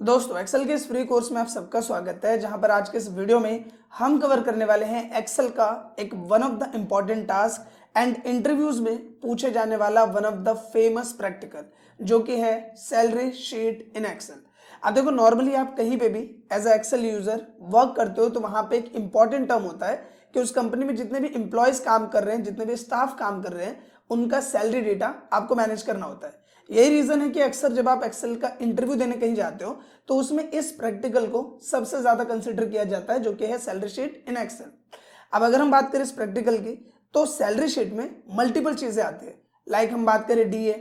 दोस्तों एक्सेल के इस फ्री कोर्स में आप सबका स्वागत है, जहां पर आज के इस वीडियो में हम कवर करने वाले हैं एक्सेल का एक one of the important task and interviews में पूछे जाने वाला one of the famous practical, जो कि है सैलरी शीट इन एक्सेल। अब देखो, नॉर्मली आप कहीं पे भी as a Excel user work करते हो तो वहां पे एक इंपॉर्टेंट टर्म होता है कि उस कंपनी में जितने भी एम्प्लॉयज काम कर रहे हैं, जितने भी स्टाफ काम कर रहे हैं, उनका सैलरी डेटा आपको मैनेज करना होता है। यही रीजन है कि अक्सर जब आप एक्सेल का इंटरव्यू देने कहीं जाते हो तो उसमें इस प्रैक्टिकल को सबसे ज्यादा कंसिडर किया जाता है, जो कि है सैलरी शीट इन एक्सेल। अब अगर हम बात करें इस प्रैक्टिकल की, तो सैलरी शीट में मल्टीपल चीजें आती है। लाइक हम बात करें डीए,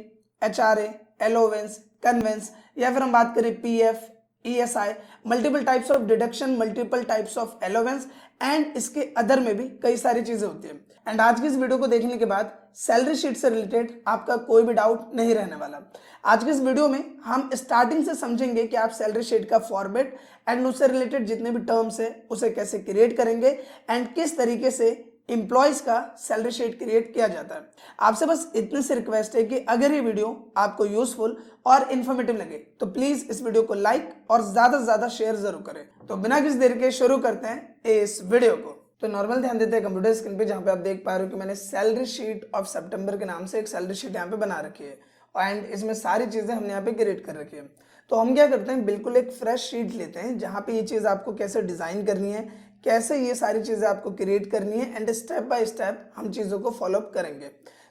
एचआरए, एलोवेंस, कन्वेंस, या फिर हम बात करें PF, ESI, multiple types of deduction, multiple types of allowance and इसके अदर में भी कई सारी चीजें होती है। एंड आज की इस वीडियो को देखने के बाद सैलरी शीट से रिलेटेड आपका कोई भी डाउट नहीं रहने वाला। आज के इस वीडियो में हम स्टार्टिंग से समझेंगे कि आप सैलरी शीट का फॉर्मेट एंड उससे रिलेटेड जितने भी टर्म्स है उसे कैसे क्रिएट करेंगे एंड किस तरीके से इंप्लॉयज का सैलरी शीट क्रिएट किया जाता है। आपसे बस इतनी सी रिक्वेस्ट है कि अगर ये वीडियो आपको यूजफुल और इन्फॉर्मेटिव लगे तो प्लीज इस वीडियो को लाइक और ज्यादा से ज्यादा शेयर जरूर करें। तो बिना किसी देर के शुरू करते हैं इस वीडियो को। तो नॉर्मल ध्यान देते हैं कंप्यूटर स्क्रीन पे, जहां पे आप देख पा रहे हो कि मैंने सैलरी शीट ऑफ सितंबर के नाम से एक सैलरी शीट यहाँ पे बना रखी है एंड इसमें सारी चीजें हमने यहाँ पे क्रिएट कर रखी है। तो हम क्या करते हैं, बिल्कुल एक फ्रेश शीट लेते हैं जहाँ पे ये चीज आपको कैसे डिजाइन करनी है, कैसे ये सारी चीजें आपको क्रिएट करनी है एंड स्टेप बाय स्टेप हम चीजों को फॉलोअप करेंगे।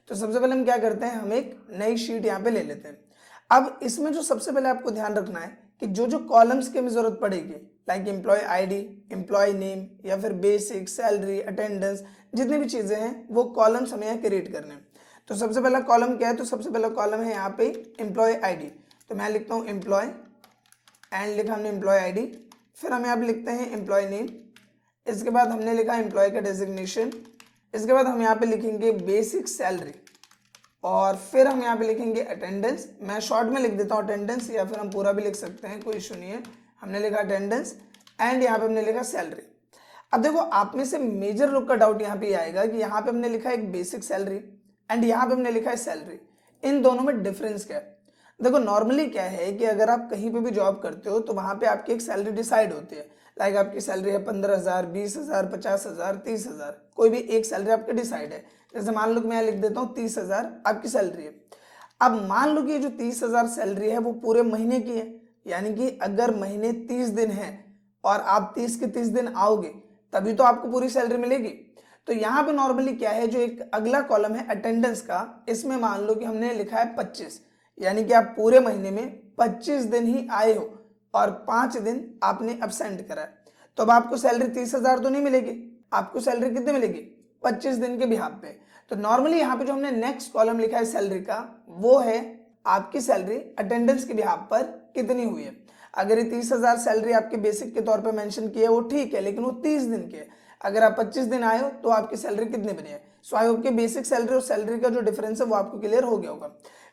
तो सबसे पहले हम क्या करते हैं, हम एक नई शीट यहाँ पे ले लेते हैं। अब इसमें जो सबसे पहले आपको ध्यान रखना है कि जो जो कॉलम्स की हमें जरूरत पड़ेगी, like employ ID, employ name, या फिर बेसिक, सैलरी, अटेंडेंस, जितनी भी चीजें हैं वो कॉलम्स हमें यहाँ क्रिएट करने हैं। तो सबसे पहला कॉलम क्या है, तो सबसे पहला कॉलम है यहाँ पे एम्प्लॉय आईडी। तो मैं लिखता हूँ एम्प्लॉय एंड लिखा हमने एम्प्लॉय आईडी। फिर हम यहाँ पे लिखते हैं एम्प्लॉय नेम। इसके बाद हमने लिखा एम्प्लॉय का डेजिग्नेशन। इसके बाद हम यहाँ पे लिखेंगे बेसिक सैलरी और फिर हम यहाँ पे लिखेंगे अटेंडेंस। मैं शॉर्ट में लिख देता हूँ अटेंडेंस, या फिर हम पूरा भी लिख सकते हैं, कोई इशू नहीं है। हमने लिखा अटेंडेंस एंड यहाँ पे हमने लिखा सैलरी। अब देखो, आप में से मेजर लोग का डाउट यहाँ पे आएगा कि यहाँ पे हमने लिखा है एक बेसिक सैलरी एंड यहाँ पे हमने लिखा है सैलरी, इन दोनों में डिफरेंस क्या है। देखो, नॉर्मली क्या है कि अगर आप कहीं पे भी जॉब करते हो तो वहां पे आपकी एक सैलरी डिसाइड होती है। लाइक आपकी सैलरी है 15,000, 20,000, 50,000, 30,000, कोई भी एक सैलरी आपकी डिसाइड है। जैसे मान लो कि मैं लिख देता हूँ 30,000 आपकी सैलरी है। अब मान लो कि ये जो 30,000 सैलरी है वो पूरे महीने की है, यानी कि अगर महीने 30 दिन है और आप 30 के 30 दिन आओगे तभी तो आपको पूरी सैलरी मिलेगी। तो यहाँ पे नॉर्मली क्या है, जो एक अगला कॉलम है अटेंडेंस का, इसमें मान लो कि हमने लिखा है 25, यानी कि आप पूरे महीने में 25 दिन ही आए हो और 5 दिन आपने अब्सेंट करा है। तो अब आपको सैलरी 30,000 तो नहीं मिलेगी, आपको सैलरी कितनी मिलेगी, 25 दिन के बिहाफ पे। तो नॉर्मली यहाँ पे जो हमने नेक्स्ट कॉलम लिखा है सैलरी का, वो है आपकी सैलरी अटेंडेंस के बिहाफ पर कितनी हुई है। अगर ये 30,000 सैलरी आपके बेसिक के तौर पर मेंशन की है वो ठीक है, लेकिन वो 30 दिन की है। अगर आप 25 दिन आए हो तो आपकी सैलरी कितनी बनी है। सो आई होप कि बेसिक सैलरी और सैलरी का जो डिफरेंस है वो आपको क्लियर हो गया होगा।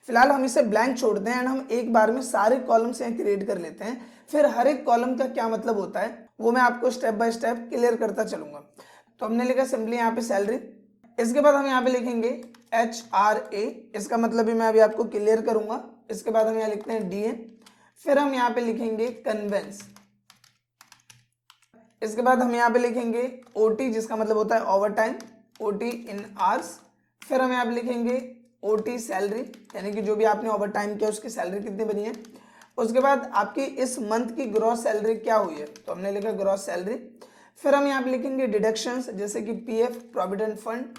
फिलहाल हम इसे ब्लैंक छोड़ते हैं एंड हम एक बार में सारे कॉलम्स यहाँ क्रिएट कर लेते हैं। फिर हर एक कॉलम का क्या मतलब होता है वो मैं आपको स्टेप बाय स्टेप क्लियर करता चलूंगा। तो हमने लिखा सिंपली यहाँ पे सैलरी। इसके बाद हम यहाँ पे लिखेंगे HRA, इसका मतलब भी मैं अभी आपको क्लियर करूंगा। इसके बाद हम यहाँ लिखते हैं DA। फिर हम यहाँ पे लिखेंगे कन्वेंस। इसके बाद हम यहाँ पे लिखेंगे OT, जिसका मतलब होता है over time, OT in hours. फिर हम यहाँ पे लिखेंगे OT सैलरी, यानी कि जो भी आपने ओवर टाइम किया उसकी सैलरी कितनी बनी है। उसके बाद आपकी इस मंथ की ग्रॉस सैलरी क्या हुई है, तो हमने लिखा ग्रॉस सैलरी। फिर हम यहाँ पे लिखेंगे डिडक्शंस, जैसे कि PF प्रोविडेंट फंड,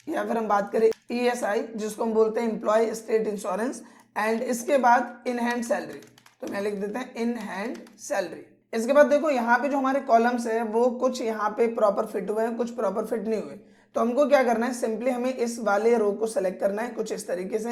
या फिर हम बात करें ESI जिसको हम बोलते हैं एम्प्लॉय स्टेट इंश्योरेंस। एंड इसके बाद इन हैंड सैलरी, तो मैं लिख देते हैं इन हैंड सैलरी। इसके बाद देखो, यहाँ पे जो हमारे कॉलम्स है वो कुछ यहाँ पे प्रॉपर फिट हुए हैं, कुछ प्रॉपर फिट नहीं हुए। तो हमको क्या करना है, सिंपली हमें इस वाले रो को सेलेक्ट करना है कुछ इस तरीके से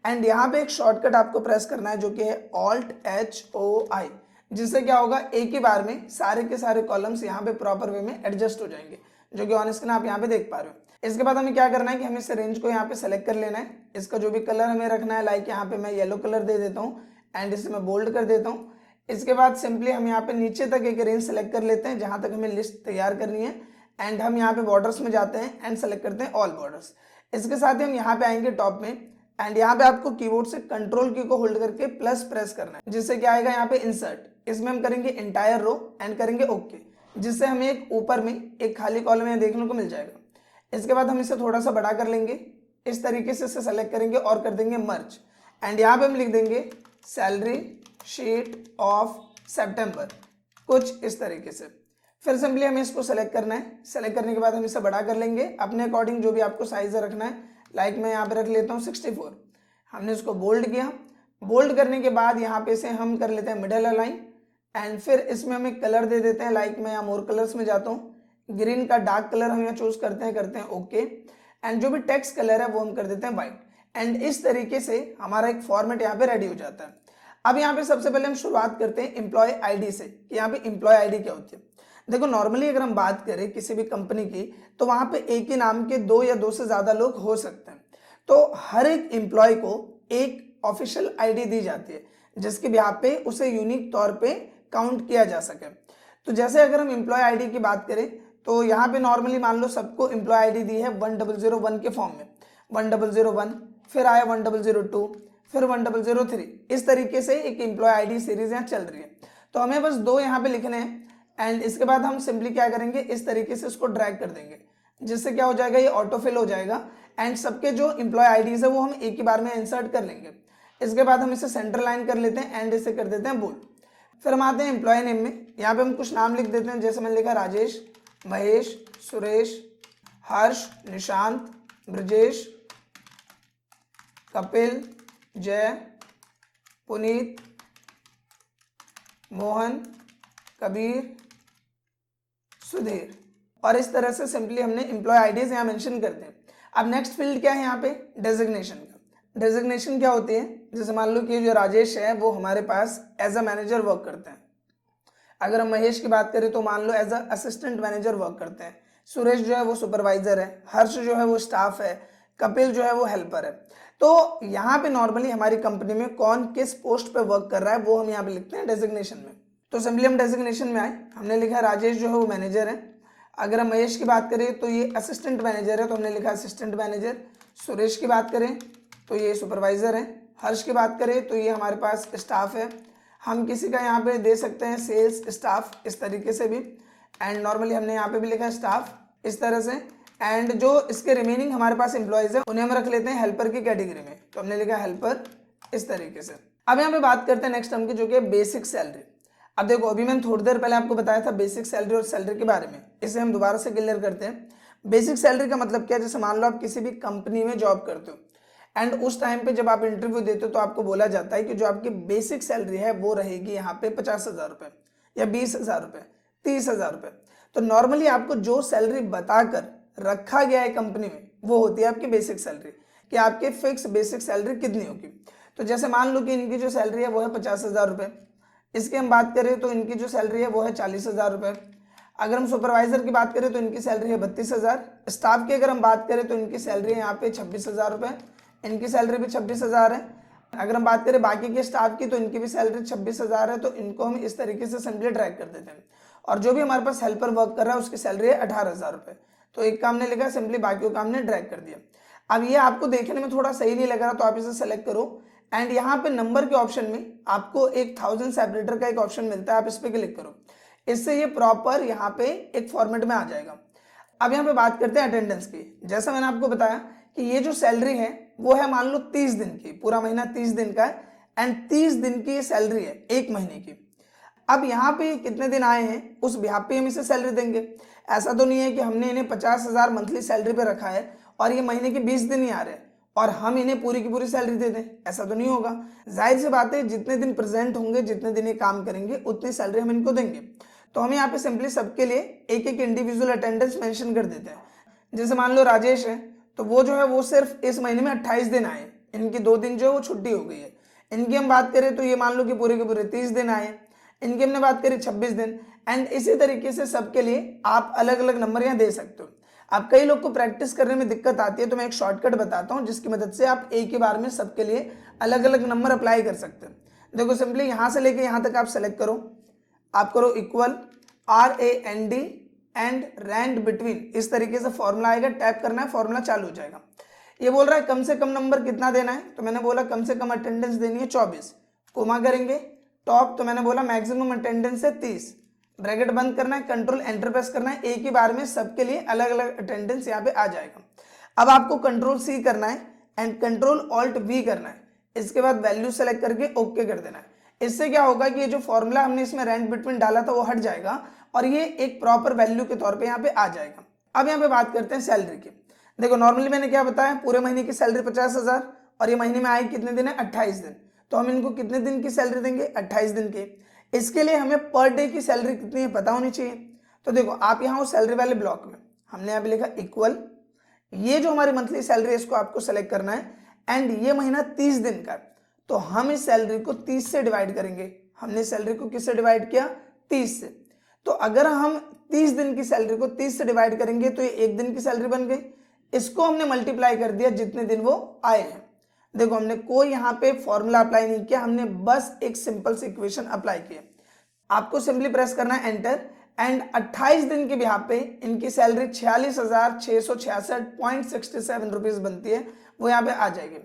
एंड यहाँ पे एक शॉर्टकट आपको प्रेस करना है, जो कि है Alt+HOI, जिससे क्या होगा, एक ही बार में सारे के सारे कॉलम्स यहाँ पे प्रॉपर वे में एडजस्ट हो जाएंगे, जो कि ऑन स्क्रीन आप यहाँ पे देख पा रहे हो। इसके बाद हमें क्या करना है कि हमें इस रेंज को यहाँ पे सेलेक्ट कर लेना है। इसका जो भी कलर हमें रखना है, लाइक यहाँ पे मैं येलो कलर दे देता हूँ एंड इसे मैं बोल्ड कर देता हूँ। इसके बाद सिंपली हम यहाँ पे नीचे तक एक रेंज सेलेक्ट कर लेते हैं जहां तक हमें लिस्ट तैयार करनी है एंड हम यहाँ पे बॉर्डर्स में जाते हैं एंड सेलेक्ट करते हैं ऑल बॉर्डर्स। इसके साथ ही हम यहाँ पे आएंगे टॉप में एंड यहाँ पे आपको कीबोर्ड से कंट्रोल की को होल्ड करके प्लस प्रेस करना है, जिससे क्या आएगा यहाँ पे इंसर्ट। इसमें हम करेंगे इंटायर रो एंड करेंगे ओके, जिससे हमें एक ऊपर में एक खाली कॉलम यहाँ देखने को मिल जाएगा। इसके बाद हम इसे थोड़ा सा बड़ा कर लेंगे, इस तरीके से इसे सेलेक्ट करेंगे और कर देंगे मर्ज एंड यहाँ पे हम लिख देंगे सैलरी शीट ऑफ सितंबर, कुछ इस तरीके से। फिर सिंपली हमें इसको सेलेक्ट करना है, सेलेक्ट करने के बाद हम इसे बड़ा कर लेंगे अपने अकॉर्डिंग, जो भी आपको साइज रखना है। लाइक मैं यहाँ पे रख लेता हूँ 64। हमने इसको बोल्ड किया, बोल्ड करने के बाद यहाँ पे से हम कर लेते हैं मिडल अलाइन एंड फिर इसमें हम एक कलर दे देते हैं। लाइक मैं यहाँ मोर कलर्स में जाता हूँ, ग्रीन का डार्क कलर हम यहाँ चूज करते हैं ओके एंड जो भी टेक्स्ट कलर है वो हम कर देते हैं व्हाइट एंड इस तरीके से हमारा एक फॉर्मेट यहाँ पे रेडी हो जाता है। अब यहाँ पे सबसे पहले हम शुरुआत करते हैं एम्प्लॉय आईडी से कि यहाँ पे एम्प्लॉय आईडी क्या होती है। देखो नॉर्मली अगर हम बात करें किसी भी कंपनी की तो वहां पे एक ही नाम के 2 या 2 से ज्यादा लोग हो सकते हैं, तो हर एक एम्प्लॉय को एक ऑफिशियल आईडी दी जाती है जिसके बिहाफ पे उसे यूनिक तौर पे काउंट किया जा सके। तो जैसे अगर हम एम्प्लॉय आईडी की बात करें तो यहाँ पे नॉर्मली मान लो सबको एम्प्लॉय आईडी दी है 1001 के फॉर्म में, 1001 फिर आया 1002 फिर 1003, इस तरीके से एक एम्प्लॉय आईडी सीरीज यहाँ चल रही है। तो हमें बस 2 यहाँ पे लिखने हैं एंड इसके बाद हम सिंपली क्या करेंगे, इस तरीके से इसको ड्रैग कर देंगे, जिससे क्या हो जाएगा, ये ऑटो फिल हो जाएगा एंड सबके जो एम्प्लॉय आईडीज है वो हम एक ही बार में इंसर्ट कर लेंगे। इसके बाद हम इसे सेंटर लाइन कर लेते हैं एंड इसे कर देते हैं बोल्ड। फिर हम आते हैं एम्प्लॉय नेम में, यहाँ पे हम कुछ नाम लिख देते हैं, जैसे मैंने लिखा राजेश, महेश, सुरेश, हर्ष, निशांत, ब्रजेश, कपिल, जय, पुनीत, मोहन, कबीर, सुधीर, और इस तरह से सिंपली हमने एम्प्लॉय आईडीज यहाँ मेंशन करते हैं। अब नेक्स्ट फील्ड क्या है यहाँ पे, डेजिग्नेशन का। डेजिग्नेशन क्या होती है, जैसे मान लो कि जो राजेश है वो हमारे पास एज अ मैनेजर वर्क करते हैं। अगर हम महेश की बात करें तो मान लो as a assistant manager work करते हैं। सुरेश जो है वो सुपरवाइजर है, हर्ष जो है वो स्टाफ है, कपिल जो है वो हेल्पर है। तो यहाँ पे नॉर्मली हमारी कंपनी में कौन किस पोस्ट पे वर्क कर रहा है वो हम यहाँ पे लिखते हैं डेजिग्नेशन में। तो सिंपली हम डेजिग्नेशन में आए, हमने लिखा राजेश जो है वो मैनेजर है। अगर हम महेश की बात करें तो ये असिस्टेंट मैनेजर है, तो हमने लिखा असिस्टेंट मैनेजर। सुरेश की बात करें तो ये सुपरवाइजर है। हर्ष की बात करें तो ये हमारे पास स्टाफ है। हम किसी का यहाँ पे दे सकते हैं सेल्स स्टाफ, इस तरीके से भी, एंड नॉर्मली हमने यहाँ पे भी लिखा है स्टाफ इस तरह से। एंड जो इसके रिमेनिंग हमारे पास एम्प्लॉयज है उन्हें हम रख लेते हैं हेल्पर की कैटेगरी में, तो हमने लिखा हेल्पर इस तरीके से। अब यहाँ पे बात करते हैं नेक्स्ट टर्म की, जो कि बेसिक सैलरी। अब देखो अभी मैंने थोड़ी देर पहले आपको बताया था बेसिक सैलरी और सैलरी के बारे में, इसे हम दोबारा से क्लियर करते हैं। बेसिक सैलरी का मतलब क्या है, जैसे मान लो आप किसी भी कंपनी में जॉब करते हो एंड उस टाइम पे जब आप इंटरव्यू देते हो तो आपको बोला जाता है कि जो आपकी बेसिक सैलरी है वो रहेगी यहाँ पे 50,000 रुपये या 20,000 रुपये, 30,000 रुपये। तो नॉर्मली आपको जो सैलरी बताकर रखा गया है कंपनी में वो होती है आपकी बेसिक सैलरी, कि आपकी फिक्स बेसिक सैलरी कितनी होगी। तो जैसे मान लो कि इनकी जो सैलरी है वो है 50,000 रुपये, इसकी हम बात करें तो इनकी जो सैलरी है वो है 40,000 रुपये। अगर हम सुपरवाइजर की बात करें तो इनकी सैलरी है 32,000। स्टाफ की अगर हम बात करें तो इनकी सैलरी है यहाँ पे 26,000 रुपये, इनकी सैलरी भी 26,000 है। अगर हम बात करें बाकी के स्टाफ की तो इनकी भी सैलरी 26,000 है। तो इनको हम इस तरीके से सिंपली ट्रैक कर देते हैं। और जो भी हमारे पास हेल्पर वर्क कर रहा है उसकी सैलरी है 18,000 रुपये। तो एक काम ने लिखा, सिंपली बाकी काम ने ड्रैग कर दिया। अब ये आपको देखने में थोड़ा सही नहीं लग रहा तो आप इसे सेलेक्ट करो एंड यहाँ पे नंबर के ऑप्शन में आपको एक 1000 सेपरेटर का एक ऑप्शन मिलता है, आप इस पर क्लिक करो। इससे ये प्रॉपर यहाँ पे एक फॉर्मेट में आ जाएगा। अब यहाँ पे बात करते हैं अटेंडेंस की। जैसा मैंने आपको बताया कि ये जो सैलरी है वो है मान लो 30 दिन की, पूरा महीना 30 दिन का है एंड 30 दिन की सैलरी है एक महीने की। अब यहाँ पे कितने दिन आए हैं उस बिहाफ पे हम इसे सैलरी देंगे। ऐसा तो नहीं है कि हमने इन्हें 50,000 मंथली सैलरी पे रखा है और ये महीने के 20 दिन ही आ रहे हैं और हम इन्हें पूरी की पूरी सैलरी दे दें, ऐसा तो नहीं होगा। जाहिर सी बात है जितने दिन प्रेजेंट होंगे, जितने दिन ये काम करेंगे उतनी सैलरी हम इनको देंगे। तो हम यहाँ पे सिंपली सबके लिए एक एक इंडिविजुअल अटेंडेंस मेंशन कर देते हैं। जैसे मान लो राजेश है तो वो जो है वो सिर्फ इस महीने में 28 दिन आए, इनकी 2 दिन जो है वो छुट्टी हो गई है। इनकी हम बात करें तो ये मान लो कि पूरे के पूरे 30 दिन आए, इनकी हमने बात करी 26 दिन एंड इसी तरीके से सबके लिए आप अलग अलग नंबर यहाँ दे सकते हो। अब कई लोग को प्रैक्टिस करने में दिक्कत आती है तो मैं एक शॉर्टकट बताता हूँ जिसकी मदद से आप एक ही बार में सबके लिए अलग अलग नंबर अप्लाई कर सकते हैं। देखो सिंपली यहाँ से लेके यहाँ तक आप सेलेक्ट करो, आप करो equal RAND and rand between, इस तरीके से फॉर्मूला आएगा, टैप करना है, फॉर्मूला चालू हो जाएगा। ये बोल रहा है कम से कम नंबर कितना देना है, तो मैंने बोला कम से कम अटेंडेंस देनी है 24, कोमा करेंगे टॉप तो मैंने बोला मैक्सिमम अटेंडेंस है 30, ब्रैकेट बंद करना है, कंट्रोल एंटर प्रेस करना है, एक ही बार में सबके लिए अलग अलग अटेंडेंस यहाँ पे आ जाएगा। अब आपको कंट्रोल सी करना है एंड कंट्रोल ऑल्ट वी करना है, इसके बाद वैल्यू सेलेक्ट करके ओके कर देना है। इससे क्या होगा कि ये जो फॉर्मूला हमने इसमें रेंट बिटवीन डाला था वो हट जाएगा और ये एक प्रॉपर वैल्यू के तौर पे यहाँ पे आ जाएगा। अब यहाँ पे बात करते हैं सैलरी की। देखो नॉर्मली मैंने क्या बताया, पूरे महीने की सैलरी 50,000 और ये महीने में आई कितने दिन है, 28 दिन। तो हम इनको कितने दिन की सैलरी देंगे, 28 दिन के। इसके लिए हमें पर डे की सैलरी कितनी है पता होनी चाहिए। तो देखो आप यहाँ हो सैलरी वाले ब्लॉक में, हमने यहाँ पे लिखा इक्वल, ये जो हमारी मंथली सैलरी है इसको आपको सेलेक्ट करना है एंड ये महीना 30 दिन का, तो हम इस सैलरी को 30 से डिवाइड करेंगे। हमने सैलरी को किससे डिवाइड किया, 30 से। तो अगर हम 30 दिन की सैलरी को 30 से डिवाइड करेंगे तो ये एक दिन की सैलरी बन गई। इसको हमने मल्टीप्लाई कर दिया जितने दिन वो आए हैं। देखो हमने कोई यहाँ पे फॉर्मूला अप्लाई नहीं किया, हमने बस एक सिंपल सी इक्वेशन अप्लाई किया। आपको सिंपली प्रेस करना है एंटर एंड 28 दिन के बिहाफ पे इनकी सैलरी 46,666.67 रुपीज बनती है, वो यहाँ पे आ जाएगी।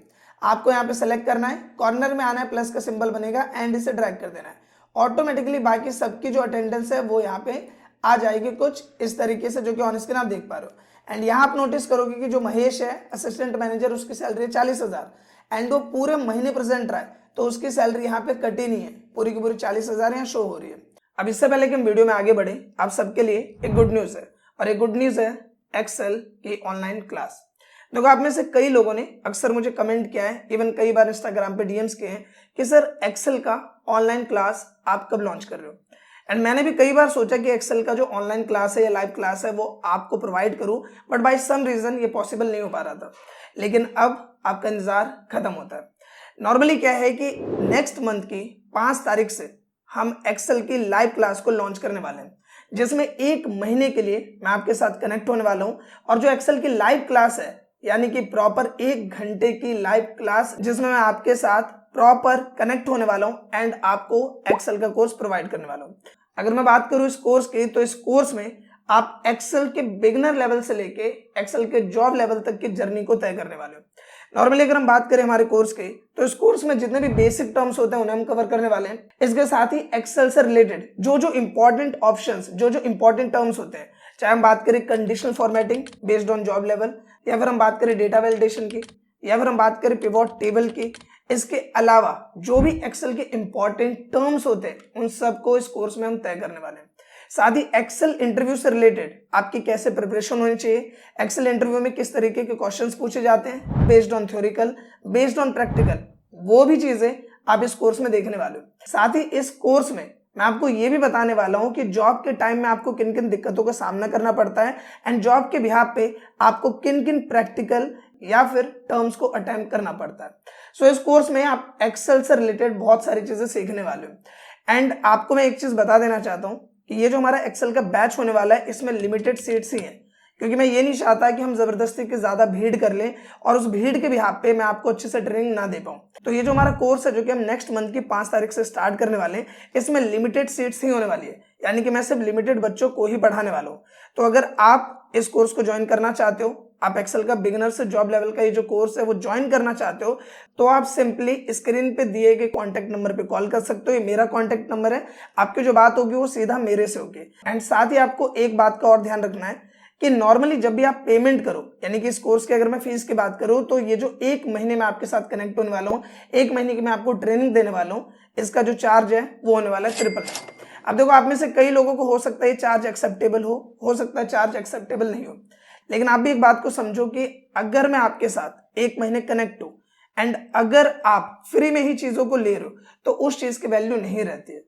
आपको यहाँ पे सेलेक्ट करना है, कॉर्नर में आना है, प्लस का सिंबल बनेगा एंड इसे ड्रैग कर देना है। ऑटोमेटिकली बाकी सबकी जो अटेंडेंस है वो यहाँ पे आ जाएगी कुछ इस तरीके से, जो कि ऑन स्क्रीन आप देख पा रहे हो। एंड यहाँ आप नोटिस करोगे कि जो महेश है असिस्टेंट मैनेजर, उसकी सैलरी है 40,000 एंड वो पूरे महीने प्रेजेंट रहा है, तो उसकी सैलरी यहाँ पे कटी नहीं है, पूरी की पूरी 40,000 यहाँ शो हो रही है। अब इससे पहले कि हम वीडियो में आगे बढ़े, आप सबके लिए एक गुड न्यूज है, और एक गुड न्यूज है एक्सेल की ऑनलाइन क्लास। देखो आप में से कई लोगों ने अक्सर मुझे कमेंट किया है, इवन कई बार इंस्टाग्राम पे डीएम्स किए हैं कि सर एक्सेल का ऑनलाइन क्लास आप कब लॉन्च कर रहे हो। एंड मैंने भी कई बार सोचा कि एक्सेल का जो ऑनलाइन क्लास है या लाइव क्लास है वो आपको प्रोवाइड करूं, बट बाय सम रीजन ये पॉसिबल नहीं हो पा रहा था। लेकिन अब आपका इंतजार खत्म होता है। नॉर्मली क्या है कि नेक्स्ट मंथ की 5 तारीख से हम एक्सेल की लाइव क्लास को लॉन्च करने वाले हैं, जिसमें 1 महीने के लिए मैं आपके साथ कनेक्ट होने वाला हूं। और जो एक्सेल की लाइव क्लास है, यानी कि प्रॉपर 1 घंटे की लाइव क्लास, जिसमें मैं आपके साथ प्रॉपर कनेक्ट होने वाला हूं एंड आपको एक्सेल का कोर्स प्रोवाइड करने वाला हूं। अगर मैं बात करूं इस कोर्स की, तो इस कोर्स में आप एक्सेल के बिगिनर लेवल से लेके एक्सेल के जॉब लेवल तक की जर्नी को तय करने वाले हो। नॉर्मली अगर हम बात करें हमारे कोर्स की, तो इस कोर्स में जितने भी बेसिक टर्म्स होते हैं उन्हें हम कवर करने वाले हैं। इसके साथ ही एक्सेल से रिलेटेड जो जो इंपॉर्टेंट ऑप्शंस, जो जो इंपॉर्टेंट टर्म्स होते हैं, चाहे हम बात करें conditional formatting based on job level, या फिर हम बात करें डेटा वैलिडेशन की, या फिर हम बात करें पिवोट टेबल की, इसके अलावा जो भी एक्सेल के इंपॉर्टेंट टर्म्स होते हैं उन सबको इस कोर्स में हम तय करने वाले हैं। साथ ही एक्सेल इंटरव्यू से रिलेटेड आपकी कैसे प्रिपरेशन होनी चाहिए, एक्सेल इंटरव्यू में किस तरीके के क्वेश्चंस पूछे जाते हैं based on theoretical, based on practical, वो भी चीजें आप इस कोर्स में देखने वाले हो। साथ ही इस कोर्स में मैं आपको ये भी बताने वाला हूं कि जॉब के टाइम में आपको किन किन दिक्कतों का सामना करना पड़ता है एंड जॉब के बिहाफ पे आपको किन किन प्रैक्टिकल या फिर टर्म्स को अटेम्प्ट करना पड़ता है। सो इस कोर्स में आप एक्सेल से रिलेटेड बहुत सारी चीजें सीखने वाले हो। एंड आपको मैं एक चीज बता देना चाहता हूं कि ये जो हमारा एक्सेल का बैच होने वाला है, इसमें लिमिटेड सीट्स ही हैं, क्योंकि मैं ये नहीं चाहता कि हम जबरदस्ती के ज्यादा भीड़ कर लें और उस भीड़ के बिहाफ पे मैं आपको अच्छे से ट्रेनिंग ना दे पाऊं। तो ये जो हमारा कोर्स है, जो कि हम नेक्स्ट मंथ की 5 तारीख से स्टार्ट करने वाले हैं, इसमें लिमिटेड सीट्स ही होने वाली है, यानी कि मैं सिर्फ लिमिटेड बच्चों को ही पढ़ाने वाला हूँ। तो अगर आप इस कोर्स को ज्वाइन करना चाहते हो, आप एक्सेल का बिगिनर से जॉब लेवल का ये जो कोर्स है वो ज्वाइन करना चाहते हो, तो आप सिंपली स्क्रीन पे दिए गए कॉन्टैक्ट नंबर पे कॉल कर सकते हो। ये मेरा कॉन्टैक्ट नंबर है, आपकी जो बात होगी वो सीधा मेरे से होगी। एंड साथ ही आपको एक बात का और ध्यान रखना है कि नॉर्मली जब भी आप पेमेंट करो, यानी कि इस कोर्स की अगर मैं फीस की बात करूं, तो ये जो 1 महीने में आपके साथ कनेक्ट होने वाला हूं, 1 महीने की मैं आपको ट्रेनिंग देने वाला हूं, इसका जो चार्ज है वो होने वाला है 999। अब देखो आप में से कई लोगों को हो सकता है ये चार्ज एक्सेप्टेबल हो सकता है चार्ज एक्सेप्टेबल नहीं हो, लेकिन आप भी एक बात को समझो कि अगर मैं आपके साथ 1 महीने कनेक्ट हूं एंड अगर आप फ्री में ही चीजों को ले रहे हो, तो उस चीज की वैल्यू नहीं रहती है।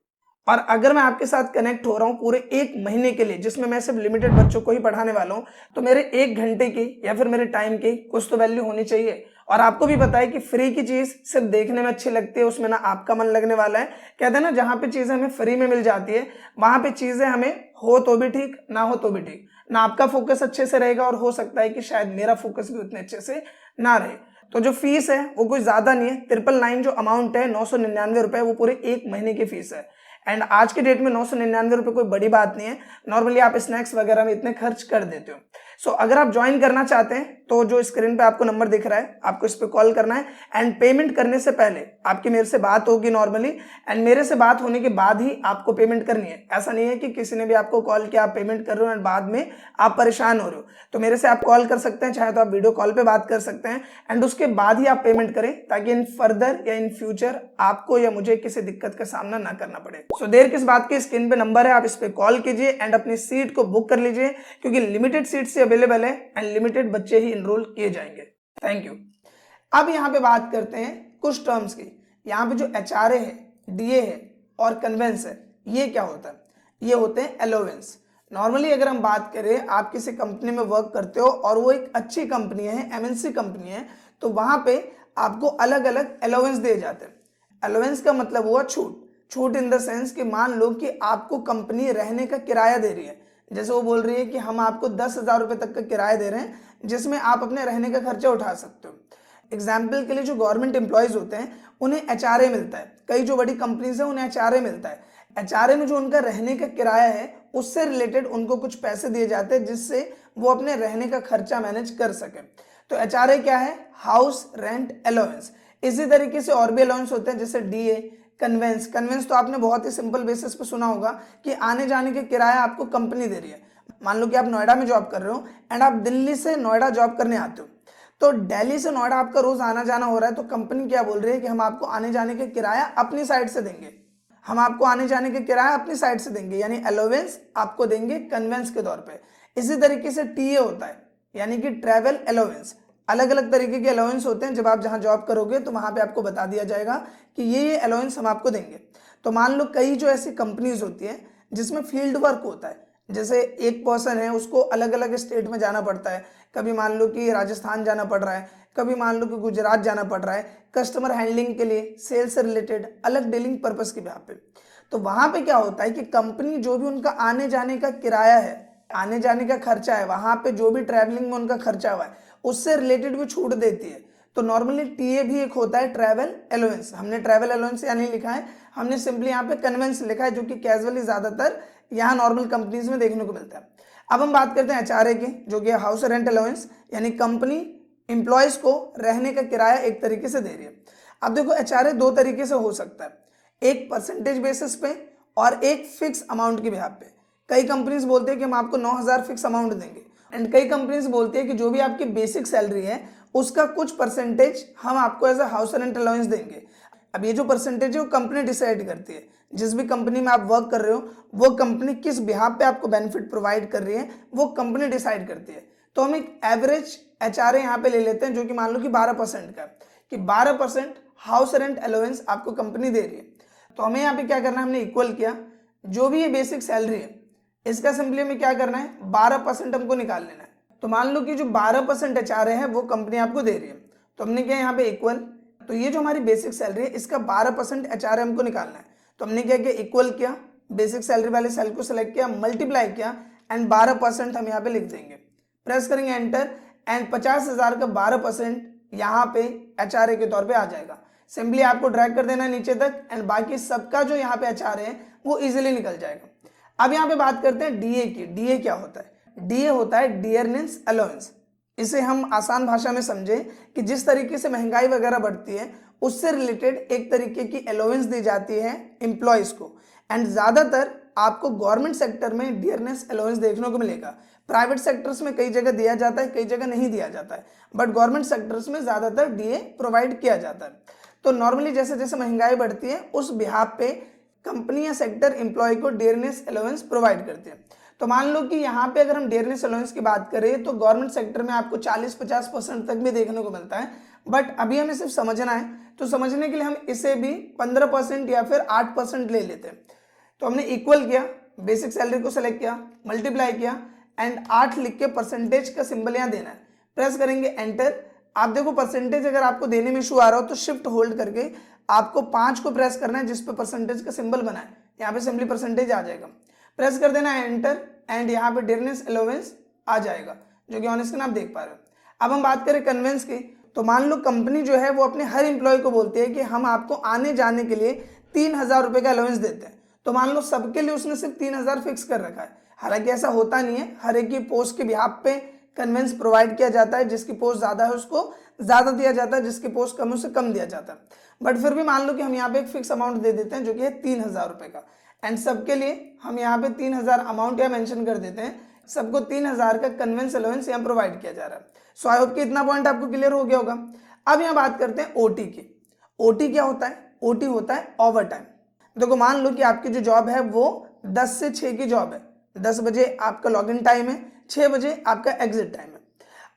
और अगर मैं आपके साथ कनेक्ट हो रहा हूं पूरे 1 महीने के लिए, जिसमें मैं सिर्फ लिमिटेड बच्चों को ही पढ़ाने वाला हूं, तो मेरे 1 घंटे की या फिर मेरे टाइम की कुछ तो वैल्यू होनी चाहिए। और आपको भी पता है कि फ्री की चीज सिर्फ देखने में अच्छी लगती है, उसमें ना आपका मन लगने वाला है। कहते हैं ना, जहां पे चीजें हमें फ्री में मिल जाती है वहां पे चीजें हमें हो तो भी ठीक, ना हो तो भी ठीक, ना आपका फोकस अच्छे से रहेगा और हो सकता है कि शायद मेरा फोकस भी उतने अच्छे से ना रहे। तो जो फीस है वो कोई ज्यादा नहीं है, 999 जो अमाउंट है 999 रुपए, वो पूरे 1 महीने की फीस है। एंड आज के डेट में 999 रुपए कोई बड़ी बात नहीं है, नॉर्मली आप स्नैक्स वगैरह में इतने खर्च कर देते हो। सो अगर आप ज्वाइन करना चाहते हैं तो जो स्क्रीन पे आपको नंबर दिख रहा है, आपको इस पे कॉल करना है एंड पेमेंट करने से पहले आपकी मेरे से बात होगी नॉर्मली, एंड मेरे से बात होने के बाद ही आपको पेमेंट करनी है। ऐसा नहीं है कि किसी ने भी आपको कॉल किया, आप पेमेंट कर रहे हो एंड बाद में आप परेशान हो रहे हो। तो मेरे से आप कॉल कर सकते हैं, चाहे तो आप वीडियो कॉल पे बात कर सकते हैं एंड उसके बाद ही आप पेमेंट करें, ताकि इन फर्दर या इन फ्यूचर आपको या मुझे किसी दिक्कत का सामना ना करना पड़े। सो देर किस बात की, स्क्रीन पे नंबर है, आप इस पे कॉल कीजिए एंड अपनी सीट को बुक कर लीजिए, क्योंकि लिमिटेड सीट्स ही अवेलेबल है एंड लिमिटेड बच्चे ही इनरोल किए जाएंगे। Thank you. अब यहाँ पे बात करते हैं कुछ टर्म्स की। यहाँ पे जो HRA है, DA है और कन्वेंस है, ये क्या होता है? ये होते हैं अलाउंस। नॉर्मली अगर हम बात करें, आप किसी कंपनी में वर्क करते हो और वो एक अच्छी कंपनी है, MNC कंपनी है, तो वहां पे आपको अलग अलग अलाउंस दिए जाते हैं। अलाउंस का मतलब हुआ छूट। छूट इन द सेंस कि मान लो कि आपको कंपनी रहने का किराया दे रही है, जैसे वो बोल रही है कि हम आपको 10,000 रुपये तक का किराया दे रहे हैं, जिसमें आप अपने रहने का खर्चा उठा सकते हो। एग्जाम्पल के लिए जो गवर्नमेंट एम्प्लॉयज होते हैं उन्हें HRA मिलता है, कई जो बड़ी कंपनीज है उन्हें HRA मिलता है। HRA में जो उनका रहने का किराया है उससे रिलेटेड उनको कुछ पैसे दिए जाते हैं, जिससे वो अपने रहने का खर्चा मैनेज कर सके। तो HRA क्या है? House rent allowance. इसी तरीके से और भी अलाउंस होते हैं, जैसे DA, कन्वेंस। कन्वेंस तो आपने बहुत ही सिंपल बेसिस पे सुना होगा कि आने जाने के किराया आपको कंपनी दे रही है। मान लो कि आप नोएडा में जॉब कर रहे हो एंड आप दिल्ली से नोएडा जॉब करने आते हो, तो दिल्ली से नोएडा आपका रोज आना जाना हो रहा है, तो कंपनी क्या बोल रही है कि हम आपको आने जाने के किराया अपनी साइड से देंगे, हम आपको आने जाने के किराया अपनी साइड से देंगे, यानी अलाउंस आपको देंगे कन्वेंस के तौर पे। इसी तरीके से TA होता है, यानी कि ट्रैवल अलाउंस। अलग अलग तरीके के अलाउंस होते हैं, जब आप जहां जॉब करोगे तो वहां पे आपको बता दिया जाएगा कि ये अलाउंस हम आपको देंगे। तो मान लो कई जो ऐसी कंपनीज होती है जिसमें फील्ड वर्क होता है, जैसे एक पर्सन है उसको अलग अलग स्टेट में जाना पड़ता है, कभी मान लो कि राजस्थान जाना पड़ रहा है, कभी मान लो कि गुजरात जाना पड़ रहा है, कस्टमर हैंडलिंग के लिए, सेल्स से रिलेटेड अलग डीलिंग पर्पस के यहाँ पे। तो वहां पे क्या होता है कि कंपनी जो भी उनका आने जाने का किराया है, आने जाने का खर्चा है, वहां पे जो भी ट्रैवलिंग में उनका खर्चा हुआ है उससे रिलेटेड भी छूट देती है। तो नॉर्मली TA भी एक होता है ट्रैवल अलाउंस। हमने ट्रैवल अलाउंस यहाँ नहीं लिखा है, हमने सिंपली यहाँ पे कन्वेंस लिखा है, जो कि कैजुअली ज्यादातर यहाँ नॉर्मल कंपनीज में देखने को मिलता है। अब हम बात करते हैं HRA की, जो कि हाउस रेंट अलाउंस, यानी कंपनी इंप्लॉयज को रहने का किराया एक तरीके से दे रही है। अब देखो HRA दो तरीके से हो सकता है, एक परसेंटेज बेसिस पे और एक फिक्स अमाउंट के बिहाफ पे। कई कंपनीज बोलते हैं कि हम आपको 9,000 फिक्स अमाउंट देंगे, एंड कई कंपनीज बोलती है कि जो भी आपकी बेसिक सैलरी है उसका कुछ परसेंटेज हम आपको as a house rent allowance देंगे। अब ये जो परसेंटेज है वो कंपनी डिसाइड करती है, जिस भी कंपनी में आप वर्क कर रहे हो वो कंपनी किस बिहाफ पे आपको बेनिफिट प्रोवाइड कर रही है वो कंपनी डिसाइड करती है। तो हम एक एवरेज HRA यहाँ पे ले लेते हैं, जो कि मान लो कि 12% का, कि 12% हाउस रेंट अलाउंस आपको कंपनी दे रही है। तो हमें यहाँ पे क्या करना है, हमने इक्वल किया जो भी ये बेसिक सैलरी है इसका सिंपली हमें क्या करना है, 12% हमको निकाल लेना है। तो मान लो कि जो 12% HRA है वो कंपनी आपको दे रही है, तो हमने क्या यहाँ पे इक्वल, तो ये जो हमारी बेसिक सैलरी है इसका 12% HRA हमको निकालना है। तो हमने क्या किया, इक्वल किया, बेसिक सैलरी वाले सेल को सिलेक्ट किया, मल्टीप्लाई किया एंड 12% हम यहाँ पे लिख देंगे। प्रेस करेंगे एंटर एंड 50,000 का 12% यहाँ पे HRA के तौर पे आ जाएगा। सिंपली आपको ड्रैग कर देना है नीचे तक एंड बाकी सबका जो यहाँ पे HRA है वो इजीली निकल जाएगा। अब यहाँ पे बात करते हैं DA की। DA क्या होता है? DA होता है डियरनेस अलाउंस। इसे हम आसान भाषा में समझें कि जिस तरीके से महंगाई वगैरह बढ़ती है उससे रिलेटेड एक तरीके की अलाउंस दी जाती है एम्प्लॉयज को, एंड ज्यादातर आपको गवर्नमेंट सेक्टर में डियरनेस अलाउंस देखने को मिलेगा। प्राइवेट सेक्टर्स में कई जगह दिया जाता है, कई जगह नहीं दिया जाता है, बट गवर्नमेंट सेक्टर्स में ज्यादातर DA प्रोवाइड किया जाता है। तो नॉर्मली जैसे जैसे महंगाई बढ़ती है उस बिहाफ पे कंपनी या सेक्टर एम्प्लॉय को डियरनेस अलाउंस प्रोवाइड करते हैं। तो मान लो कि यहाँ पे अगर हम डियरनेस अलाउंस की बात करें तो गवर्नमेंट सेक्टर में आपको 40-50% तक भी देखने को मिलता है, बट अभी हमें सिर्फ समझना है, तो समझने के लिए हम इसे भी 15% या फिर 8% ले लेते हैं। तो हमने इक्वल किया, बेसिक सैलरी को सेलेक्ट किया, मल्टीप्लाई किया एंड 8 लिख के परसेंटेज का सिंबल यहाँ देना है। प्रेस करेंगे एंटर। आप देखो परसेंटेज अगर आपको देने में इशू आ रहा हो तो शिफ्ट होल्ड करके आपको 5 को प्रेस करना है जिस पे परसेंटेज का सिंबल बना है, यहाँ पे सिंपली परसेंटेज आ जाएगा। प्रेस कर देना है एंटर एंड यहाँ पे डियरनेस अलाउंस आ जाएगा, जो कि ऑन स्क्रीन आप देख पा रहे हो। अब हम बात करें कन्वेंस की, तो मान लो कंपनी जो है वो अपने हर एम्प्लॉय को बोलती है कि हम आपको आने जाने के लिए 3,000 रुपये का अलाउंस देते हैं। तो मान लो सबके लिए उसने सिर्फ 3,000 फिक्स कर रखा है, हालांकि ऐसा होता नहीं है, हर एक की पोस्ट के बिहाफ पे कन्वेंस प्रोवाइड किया जाता है, जिसकी पोस्ट ज़्यादा है उसको ज़्यादा दिया जाता है, जिसकी पोस्ट कम है उसे कम दिया जाता है। बट फिर भी मान लो कि हम यहाँ पे एक फिक्स अमाउंट दे देते हैं जो कि है 3,000 रुपये का, एंड सबके लिए हम यहाँ पे 3,000 अमाउंट यहाँ मेंशन कर देते हैं, सबको 3,000 का कन्वेंस अलाउंस यहाँ प्रोवाइड किया जा रहा है। सो आई होप कि इतना पॉइंट आपको क्लियर हो गया होगा। अब यहाँ बात करते हैं ओटी की। ओटी क्या होता है? ओटी होता है ओवर टाइम। देखो मान लो कि आपकी जो जॉब है वो 10 से 6 की जॉब है, 10 बजे आपका लॉगिन टाइम है, 6 बजे आपका एग्जिट टाइम है।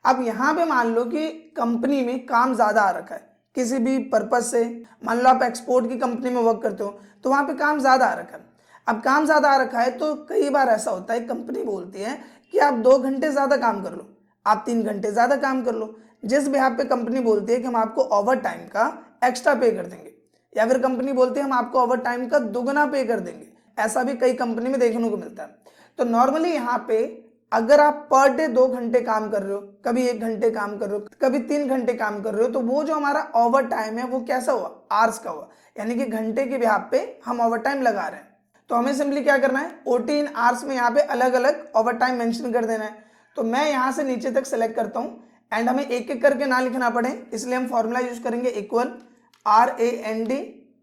अब यहाँ पे मान लो कि कंपनी में काम ज़्यादा आ रखा है किसी भी पर्पज से, मान लो आप एक्सपोर्ट की कंपनी में वर्क करते हो तो वहाँ पे काम ज़्यादा आ रखा है। अब काम ज़्यादा आ रखा है तो कई बार ऐसा होता है कंपनी बोलती है कि आप 2 घंटे ज़्यादा काम कर लो, आप 3 घंटे ज़्यादा काम कर लो, जिस भी पे कंपनी बोलती है कि हम आपको ओवर टाइम का एक्स्ट्रा पे कर देंगे, या फिर कंपनी बोलती है हम आपको ओवर टाइम का दुगना पे कर देंगे। ऐसा भी कई कंपनी में देखने को मिलता है। तो नॉर्मली यहाँ पे अगर आप पर डे 2 घंटे काम कर रहे हो, कभी 1 घंटे काम कर रहे हो, कभी 3 घंटे काम कर रहे हो, तो वो जो हमारा ओवर टाइम है वो कैसा हुआ? आवर्स का हुआ, यानी कि घंटे के बिहाफ पे हम ओवर टाइम लगा रहे हैं। तो हमें सिंपली क्या करना है? ओटी इन आवर्स में यहाँ पे अलग अलग ओवर टाइम मेंशन कर देना है। तो मैं यहाँ से नीचे तक सेलेक्ट करता हूँ, एंड हमें एक एक करके ना लिखना पड़े इसलिए हम फॉर्मूला यूज करेंगे equal RAND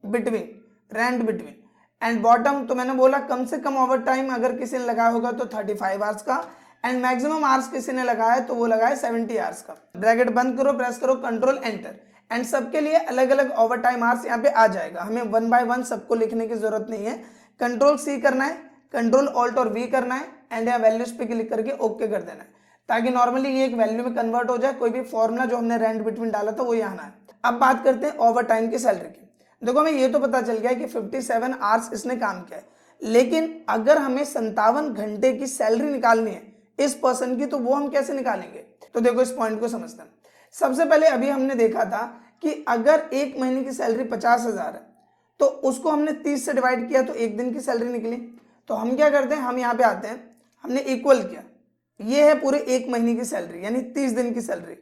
between, rand between, and bottom तो मैंने बोला कम से कम ओवर टाइम अगर किसी ने लगाया होगा तो 35 आवर्स का, एंड मैक्सिमम आवर्स किसी ने लगाया है तो वो लगाया 70 आवर्स का। ब्रैकेट बंद करो, प्रेस करो कंट्रोल एंटर, एंड सबके लिए अलग अलग ओवर टाइम आवर्स यहाँ पे आ जाएगा। हमें 1 बाय 1 सबको लिखने की जरूरत नहीं है। कंट्रोल C करना है, कंट्रोल ऑल्ट और V करना है, एंड यहाँ वैल्यूज पे क्लिक करके ओके कर देना है, ताकि नॉर्मली ये एक वैल्यू में कन्वर्ट हो जाए। कोई भी फॉर्मूला जो हमने रैंड बिटवीन डाला था वो यहाँ है। अब बात करते हैं ओवर टाइम की सैलरी की। देखो हमें ये तो पता चल गया कि 57 आवर्स इसने काम किया है, लेकिन अगर हमें 57 घंटे की सैलरी निकालनी है इस पर्सन की, तो वो हम कैसे निकालेंगे? तो देखो इस पॉइंट को समझते हैं। सबसे पहले अभी हमने देखा था कि अगर 1 महीने की सैलरी 50,000 है तो उसको हमने 30 से डिवाइड किया तो 1 दिन की सैलरी निकली। तो हम क्या करते हैं, हम यहाँ पे आते हैं, हमने इक्वल किया, ये है पूरे 1 महीने की सैलरी यानी 30 दिन की सैलरी।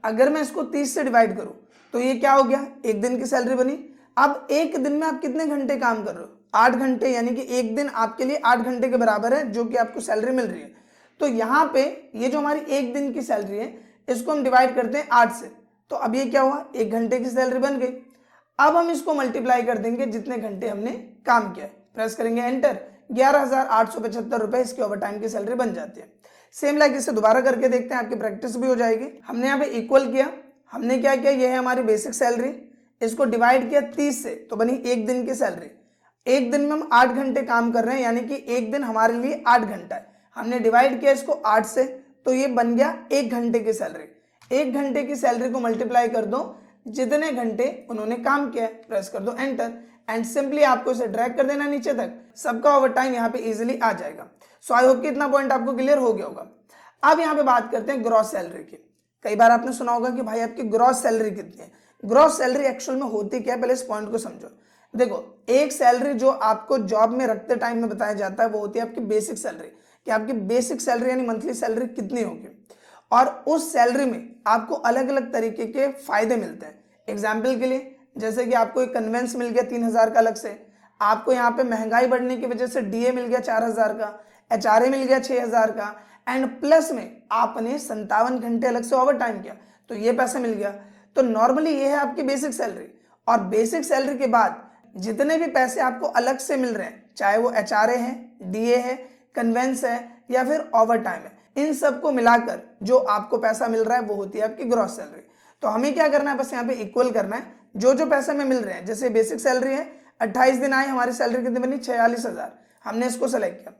अगर मैं इसको 30 से डिवाइड करूं तो ये क्या हो गया? 1 दिन की सैलरी बनी। अब 1 दिन में आप कितने घंटे काम कर रहे हो? 8 घंटे, यानी कि 1 दिन आपके लिए 8 घंटे के बराबर है जो कि आपको सैलरी मिल रही है। तो यहाँ पे ये जो हमारी 1 दिन की सैलरी है इसको हम डिवाइड करते हैं 8 से, तो अब ये क्या हुआ? 1 घंटे की सैलरी बन गई। अब हम इसको मल्टीप्लाई कर देंगे जितने घंटे हमने काम किया, प्रेस करेंगे एंटर, 11,875 रुपए इसकी ओवर टाइम की सैलरी बन जाती है। सेम लाइक इसे दोबारा करके देखते हैं, आपकी प्रैक्टिस भी हो जाएगी। हमने यहाँ पे इक्वल किया, हमने क्या किया, ये है हमारी बेसिक सैलरी, इसको डिवाइड किया 30 से तो बनी 1 दिन की सैलरी। 1 दिन में हम 8 घंटे काम कर रहे हैं, यानी कि 1 दिन हमारे लिए 8 घंटा है। हमने डिवाइड किया इसको 8 से तो ये बन गया 1 घंटे की सैलरी। 1 घंटे की सैलरी को मल्टीप्लाई कर दो जितने घंटे उन्होंने काम किया, प्रेस कर दो एंटर, एंड सिंपली आपको इसे ड्रैग कर देना नीचे तक, सबका ओवर टाइम यहाँ पे इजीली आ जाएगा। सो आई होप कि इतना पॉइंट आपको क्लियर हो गया होगा। अब यहाँ पे बात करते हैं ग्रॉस सैलरी की। कई बार आपने सुना होगा कि भाई आपकी ग्रॉस सैलरी कितनी है। ग्रॉस सैलरी एक्चुअल में होती क्या है, पहले इस पॉइंट को समझो। देखो एक सैलरी जो आपको जॉब में रखते टाइम में बताया जाता है वो होती है आपकी बेसिक सैलरी, कि आपकी बेसिक सैलरी यानी मंथली सैलरी कितनी होगी, और उस सैलरी में आपको अलग अलग तरीके के फायदे मिलते हैं। एग्जाम्पल के लिए जैसे कि आपको एक कन्वेंस मिल गया 3,000 का अलग से, आपको यहाँ पे महंगाई बढ़ने की वजह से DA मिल गया 4,000 का, HRA मिल गया 6,000 का, एंड प्लस में आपने 57 घंटे अलग से ओवर टाइम किया तो ये पैसा मिल गया। तो नॉर्मली ये है आपकी बेसिक सैलरी, और बेसिक सैलरी के बाद जितने भी पैसे आपको अलग से मिल रहे हैं, चाहे वो HRA है, DA है, कन्वेंस है या फिर ओवर टाइम है, इन सबको मिलाकर जो आपको पैसा मिल रहा है वो होती है आपकी ग्रॉस सैलरी। तो हमें क्या करना है, बस यहाँ पे इक्वल करना है जो जो पैसे हमें मिल रहे हैं। जैसे बेसिक सैलरी है 28 दिन आए, हमारी सैलरी कितनी बनी 46,000, हमने इसको सेलेक्ट किया।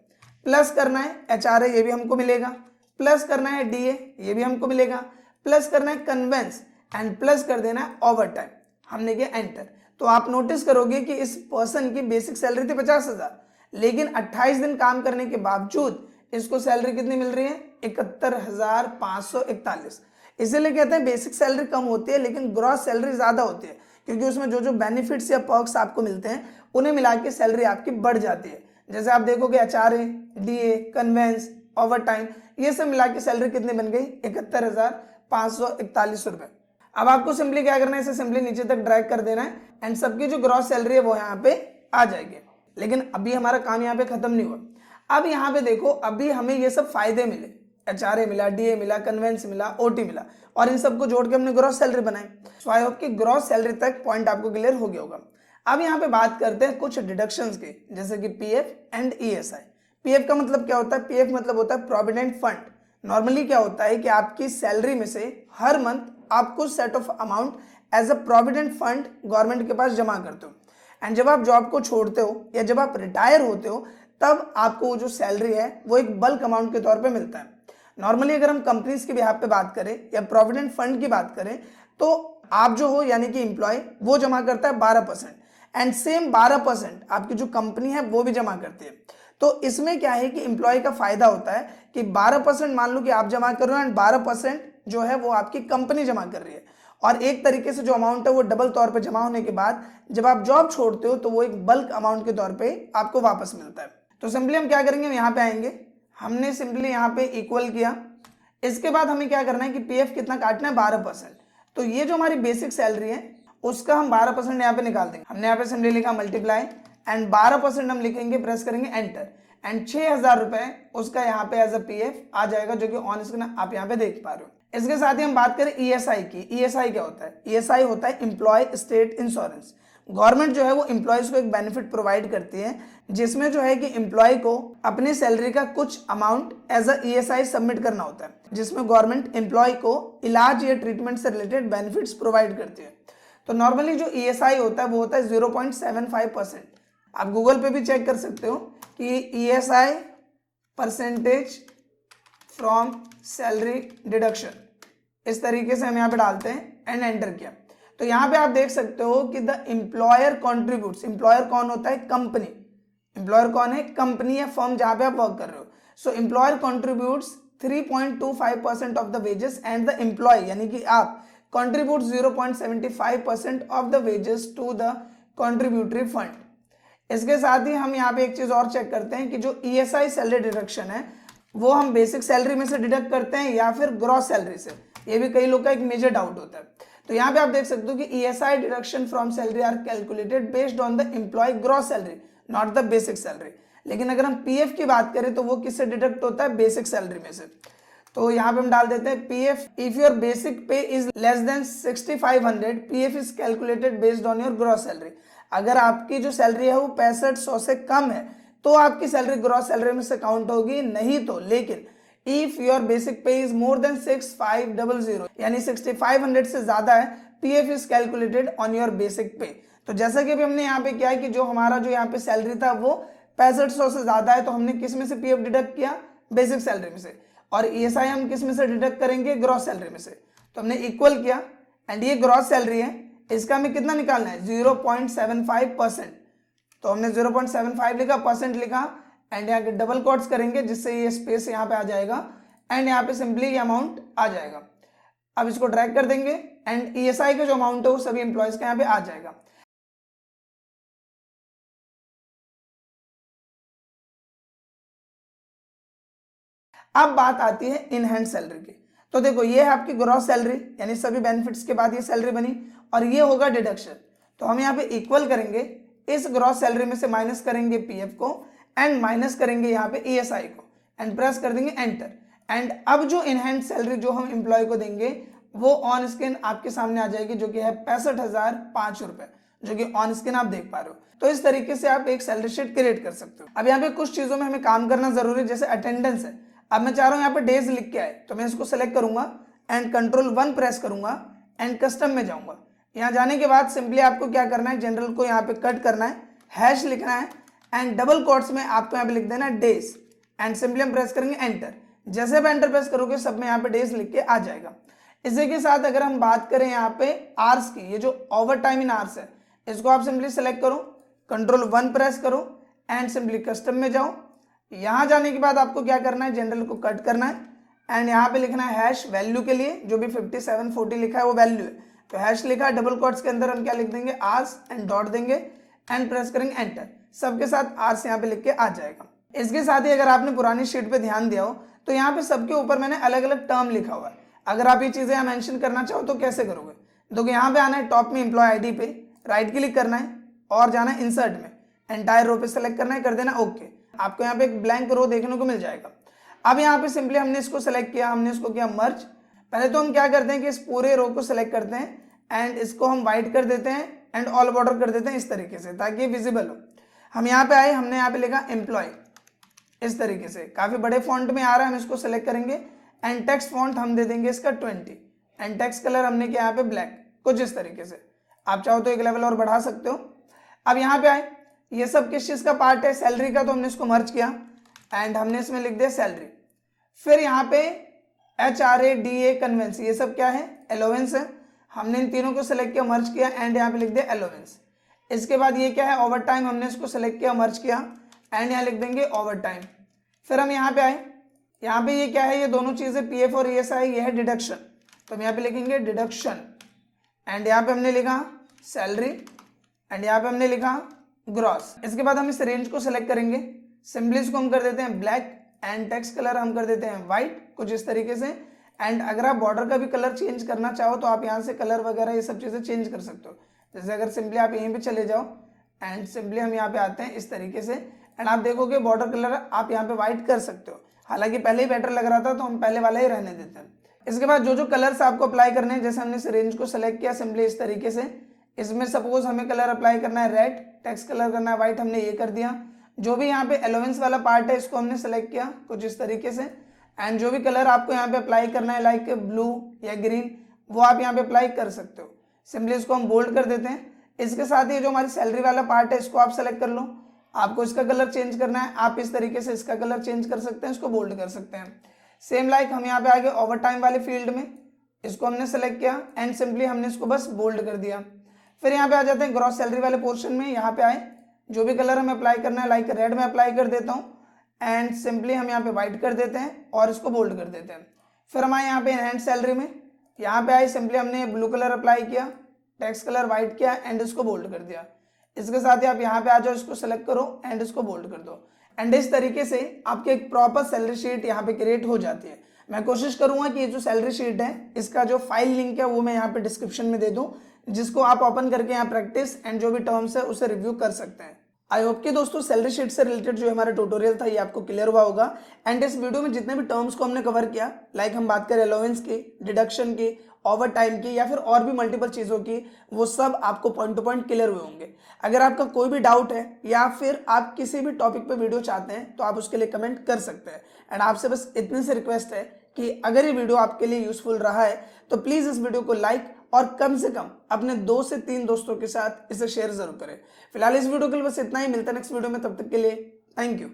प्लस करना है HRA, ये भी हमको मिलेगा, प्लस करना है DA, ये भी हमको मिलेगा, प्लस करना है कन्वेंस, एंड प्लस कर देना है ओवर टाइम। हमने किया एंटर। तो आप नोटिस करोगे कि इस पर्सन की बेसिक सैलरी थी 50,000, लेकिन 28 दिन काम करने के बावजूद इसको सैलरी कितनी मिल रही है 71,541। इसीलिए कहते हैं बेसिक सैलरी कम होती है लेकिन ग्रॉस सैलरी ज्यादा होती है, क्योंकि उसमें जो जो बेनिफिट्स या पर्क्स आपको मिलते हैं उन्हें मिला के सैलरी आपकी बढ़ जाती है। जैसे आप देखोगे HRA, DA, conveyance, over time, ये सब मिला के सैलरी कितनी बन गई 71,541 रुपए। अब आपको सिंपली क्या करना है, इसे सिंपली नीचे तक ड्रैग कर देना है, एंड सबकी जो ग्रॉस सैलरी है वो यहाँ पे आ जाएगी। लेकिन अभी हमारा काम यहाँ पे खत्म नहीं हुआ। अब यहाँ पे देखो, अभी हमें ये सब फायदे मिले, HRA मिला, DA मिला, कन्वेंस मिला, OT मिला, और इन सबको जोड़ के हमने ग्रॉस सैलरी बनाई। सो आई होप कि ग्रॉस सैलरी तक पॉइंट आपको क्लियर हो गया होगा। अब यहाँ पे बात करते हैं कुछ डिडक्शंस के, जैसे कि PF एंड ESI। PF का मतलब क्या होता है? PF मतलब होता है प्रोविडेंट फंड। नॉर्मली क्या होता है कि आपकी सैलरी में से हर मंथ आपको set of amount as a provident fund government के पास जमा करते हो, एंड जब आप जॉब को छोड़ते हो या जब आप रिटायर होते हो तब आपको वो जो सैलरी है वो एक बल्क अमाउंट के तौर पे मिलता है। नॉर्मली अगर हम कंपनीज के बिहाफ पे बात करें या प्रोविडेंट फंड की बात करें तो आप जो हो यानी कि एम्प्लॉय वो जमा करता है 12%, एंड सेम 12% आपकी जो कंपनी है वो भी जमा करती है। तो इसमें क्या है कि एम्प्लॉय का फायदा होता है कि 12% मान लो कि आप जमा कर रहे हो एंड 12% जो है वो आपकी कंपनी जमा कर रही है, और एक तरीके से जो अमाउंट है वो डबल तौर पे जमा होने के बाद जब आप जॉब छोड़ते हो तो वो एक बल्क अमाउंट के तौर पे आपको वापस मिलता है। तो सिंपली हम क्या करेंगे, हम यहाँ पे आएंगे, हमने सिंपली यहाँ पे इक्वल किया, इसके बाद हमें क्या करना है कि PF कितना काटना है 12%। तो ये जो हमारी बेसिक सैलरी है उसका हम 12% यहाँ पे निकाल देंगे। हमने यहाँ पे सिंपली लिखा मल्टीप्लाई एंड 12% हम लिखेंगे, प्रेस करेंगे एंटर, एंड 6,000 रुपए उसका यहाँ पे एज अ PF आ जाएगा, जो कि ऑन स्क्रीन आप यहाँ पे देख पा रहे हो। इसके साथ ही हम बात करें ESI की। ESI क्या होता है? ESI होता है एम्प्लॉय स्टेट इंश्योरेंस। गवर्नमेंट जो है वो एम्प्लॉयज को एक बेनिफिट प्रोवाइड करती है, जिसमें जो है कि एम्प्लॉय को अपनी सैलरी का कुछ amount as a ESI submit करना होता है, जिसमें गवर्नमेंट एम्प्लॉय को इलाज या ट्रीटमेंट से रिलेटेड बेनिफिट्स प्रोवाइड करती है। तो नॉर्मली जो ESI होता है वो होता है 0.75%। आप गूगल पे भी चेक कर सकते हो कि ESI percentage from salary deduction, इस तरीके से हम यहाँ पे डालते हैं एंड एंटर किया। तो यहाँ पे आप देख सकते हो कि द एम्प्लॉयर कॉन्ट्रीब्यूट्स। एम्प्लॉयर कौन होता है? कंपनी। एम्प्लॉयर कौन है? कंपनी या फर्म जहाँ पे आप वर्क कर रहे हो। So employer contributes 3.25% of the wages and the employee यानी कि आप contribute 0.75% of the wages to the contributory fund. इसके साथ ही हम यहाँ पे एक चीज और चेक करते हैं कि जो ESI सैलरी डिडक्शन है वो हम बेसिक सैलरी में से डिडक्ट करते हैं या फिर ग्रॉस सैलरी से। ये भी कई लोग का एक मेजर डाउट होता है। तो यहाँ पे आप देख सकते हो कि ESI deduction from salary are calculated based on the employ gross salary, not the basic salary. लेकिन अगर हम PF की बात करें तो वो किससे डिडक्ट होता है? बेसिक सैलरी में से। तो यहाँ पे हम डाल देते हैं PF इफ योर बेसिक पे is less than 6,500 PF is calculated based on your gross salary. अगर आपकी जो सैलरी है वो 6500 से कम है तो आपकी सैलरी ग्रॉस सैलरी में से काउंट होगी, नहीं तो। लेकिन इफ योर बेसिक पे इज मोर देन 6,500 यानी 6,500 से ज्यादा है, PF is calculated on your basic पे। तो जैसा कि अभी हमने यहाँ पे किया है कि जो हमारा जो यहाँ पे सैलरी था वो 6500 से ज्यादा है, तो हमने किस में से PF डिडक्ट किया? बेसिक सैलरी में से। और ESI हम किस में से डिडक्ट करेंगे? ग्रॉस सैलरी में से। तो हमने इक्वल किया एंड ये ग्रॉस सैलरी है, इसका हमें कितना निकालना है? 0.75%। तो हमने 0.75 लिखा, परसेंट लिखा एंड यहाँ के डबल कोट्स करेंगे जिससे ये स्पेस यहाँ पे आ जाएगा एंड यहाँ पे सिंपली ये अमाउंट आ जाएगा। अब इसको ड्रैग कर देंगे एंड ESI का जो अमाउंट है वो सभी एम्प्लॉयज का यहाँ पे आ जाएगा। अब बात आती है इन हैंड सैलरी की। तो देखो ये है आपकी ग्रॉस सैलरी यानी सभी बेनिफिट्स के बाद ये सैलरी बनी, और ये होगा डिडक्शन। तो हम यहाँ पे इक्वल करेंगे, इस ग्रॉस सैलरी में से माइनस करेंगे PF को एंड माइनस करेंगे यहाँ पे ESI को एंड प्रेस कर देंगे एंटर। एंड अब जो इन हैंड सैलरी जो हम एम्प्लॉय को देंगे वो ऑन स्क्रीन आपके सामने आ जाएगी, जो कि है 65,005 रुपए, जो कि ऑन स्क्रीन आप देख पा रहे हो। तो इस तरीके से आप एक सैलरी शीट क्रिएट कर सकते हो। अब यहाँ पे कुछ चीजों में हमें काम करना जरूरी है, जैसे अटेंडेंस है। अब मैं चाह रहा हूँ यहाँ पे डेज लिख के आए, तो मैं इसको सेलेक्ट करूंगा एंड Ctrl+1 प्रेस करूंगा एंड कस्टम में जाऊंगा। यहाँ जाने के बाद सिंपली आपको क्या करना है, जनरल को यहाँ पे कट करना है, हैश लिखना है एंड डबल कोट्स में आपको यहाँ पे लिख देना है डेज एंड सिंपली हम प्रेस करेंगे एंटर। जैसे आप एंटर प्रेस करोगे सब में यहाँ पे डेज लिख के आ जाएगा। इसी के साथ अगर हम बात करें यहाँ पे आवर्स की, ये जो ओवर टाइम इन आवर्स है, इसको आप सिंपली सेलेक्ट करो, Ctrl+1 प्रेस करो एंड सिंपली कस्टम में जाओ। यहाँ जाने के बाद आपको क्या करना है, जनरल को कट करना है एंड यहाँ पे लिखना है हैश वैल्यू के लिए, जो भी 5740 लिखा है वो वैल्यू है। तो हैश लिखा, डबल कोट्स के अंदर हम क्या लिख देंगे, आवर्स एंड डॉट देंगे एंड प्रेस करेंगे एंटर। सबके साथ आवर्स यहाँ पे लिख के आ जाएगा। इसके साथ ही अगर आपने पुरानी शीट पे ध्यान दिया हो तो यहाँ पे सबके ऊपर मैंने अलग अलग टर्म लिखा हुआ है। अगर आप ये चीजें यहाँ मेंशन करना चाहो तो कैसे करोगे? देखो यहाँ पे आना है टॉप में एम्प्लॉय आईडी पे, राइट क्लिक करना है और जाना है इंसर्ट में, एंटायर रो पे सेलेक्ट करना है, कर देना ओके। आपको यहाँ पे एक ब्लैंक रो देखने को मिल जाएगा। अब यहाँ पे सिंपली हमने इसको सेलेक्ट किया, हमने इसको किया मर्ज। पहले तो हम क्या करते हैं कि इस पूरे रो को सेलेक्ट करते हैं एंड इसको हम वाइट कर देते हैं एंड ऑल बॉर्डर कर देते हैं इस तरीके से, ताकि ये विजिबल हो। हम यहाँ पे आए, हमने यहाँ पे लिखा एम्प्लॉय, इस तरीके से काफी बड़े फॉन्ट में आ रहा है, हम इसको सेलेक्ट करेंगे एंड टेक्स्ट फॉन्ट हम दे देंगे इसका 20 एंड टेक्स्ट कलर हमने किया यहाँ पे ब्लैक, कुछ इस तरीके से। आप चाहो तो एक लेवल और बढ़ा सकते हो। अब यहाँ पे आए, ये सब किस चीज का पार्ट है, सैलरी का, तो हमने इसको मर्ज किया एंड हमने इसमें लिख दिया सैलरी। फिर यहाँ पे HRADA कन्वेंस, ये सब क्या है, अलाउंस है। हमने इन तीनों को सेलेक्ट किया, मर्ज किया एंड यहाँ पे लिख दिया अलाउंस। इसके बाद ये क्या है, ओवर टाइम, हमने इसको सेलेक्ट किया, मर्ज किया एंड यहाँ लिख देंगे ओवर टाइम। फिर हम यहाँ पे आए, यहाँ पे ये क्या है, ये दोनों चीजें PF और ESI, ये है डिडक्शन, तो हम यहाँ पे लिखेंगे डिडक्शन एंड यहाँ पे हमने लिखा सैलरी एंड यहाँ पे हमने लिखा ग्रॉस। इसके बाद हम इस रेंज को सेलेक्ट करेंगे, सिंपली इसको हम कर देते हैं ब्लैक एंड टेक्स्ट कलर हम कर देते हैं व्हाइट, कुछ इस तरीके से। एंड अगर आप बॉर्डर का भी कलर चेंज करना चाहो तो आप यहाँ से कलर वगैरह ये सब चीजें चेंज कर सकते हो। जैसे अगर सिंपली आप यहीं पे चले जाओ एंड सिंपली हम यहाँ पे आते हैं इस तरीके से एंड आप देखोगे बॉर्डर कलर आप यहाँ पे व्हाइट कर सकते हो। हालांकि पहले ही बेटर लग रहा था तो हम पहले वाला ही रहने देते हैं। इसके बाद जो जो कलर्स आपको अप्लाई करने हैं, जैसे हमने इस रेंज को सेलेक्ट किया सिंपली इस तरीके से, इसमें सपोज हमें कलर अप्लाई करना है रेड, टेक्स्ट कलर करना है व्हाइट, हमने ये कर दिया। जो भी यहाँ पे अलाउंस वाला पार्ट है इसको हमने सेलेक्ट किया कुछ इस तरीके से एंड जो भी कलर आपको यहाँ पे अप्लाई करना है लाइक ब्लू या ग्रीन, वो आप यहाँ पे अप्लाई कर सकते हो। सिंपली इसको हम बोल्ड कर देते हैं। इसके साथ ही जो हमारी सैलरी वाला पार्ट है इसको आप सेलेक्ट कर लो, आपको इसका कलर चेंज करना है, आप इस तरीके से इसका कलर चेंज कर सकते हैं, इसको बोल्ड कर सकते हैं। सेम लाइक हम यहाँ पे आगे ओवर टाइम वाले फील्ड में इसको हमने सेलेक्ट किया एंड सिंपली हमने इसको बस बोल्ड कर दिया। फिर यहाँ पे आ जाते हैं ग्रॉस सैलरी वाले पोर्शन में, यहाँ पे आए, जो भी कलर हमें अप्लाई करना है लाइक रेड में अप्लाई कर देता हूँ एंड सिंपली हम यहाँ पे व्हाइट कर देते हैं और इसको बोल्ड कर देते हैं। फिर हम आए यहाँ पे एनहेंस सैलरी में, यहाँ पे आए, सिंपली हमने ब्लू कलर अप्लाई किया, टेक्स्ट कलर व्हाइट किया एंड इसको बोल्ड कर दिया। इसके साथ ही आप यहाँ पे आ जाओ, इसको सेलेक्ट करो एंड इसको बोल्ड कर दो एंड इस तरीके से आपकी एक प्रॉपर सैलरी शीट यहाँ पे क्रिएट हो जाती है। मैं कोशिश करूंगा कि ये जो सैलरी शीट है इसका जो फाइल लिंक है वो मैं यहाँ पे डिस्क्रिप्शन में दे दूं, जिसको आप ओपन करके यहाँ प्रैक्टिस एंड जो भी टर्म्स है उसे रिव्यू कर सकते हैं। आई होप कि दोस्तों सैलरी शीट से रिलेटेड जो हमारा ट्यूटोरियल था ये आपको क्लियर हुआ होगा। एंड इस वीडियो में जितने भी टर्म्स को हमने कवर किया, लाइक हम बात करें अलाउंस की, डिडक्शन की, ओवर टाइम की या फिर और भी मल्टीपल चीज़ों की, वो सब आपको पॉइंट टू पॉइंट क्लियर हुए होंगे। अगर आपका कोई भी डाउट है या फिर आप किसी भी टॉपिक पे वीडियो चाहते हैं तो आप उसके लिए कमेंट कर सकते हैं। एंड आपसे बस इतनी सी रिक्वेस्ट है कि अगर ये वीडियो आपके लिए यूजफुल रहा है तो प्लीज़ इस वीडियो को लाइक और कम से कम अपने 2 से 3 दोस्तों के साथ इसे शेयर जरूर करें। फिलहाल इस वीडियो के लिए बस इतना ही, मिलता है नेक्स्ट वीडियो में, तब तक के लिए थैंक यू।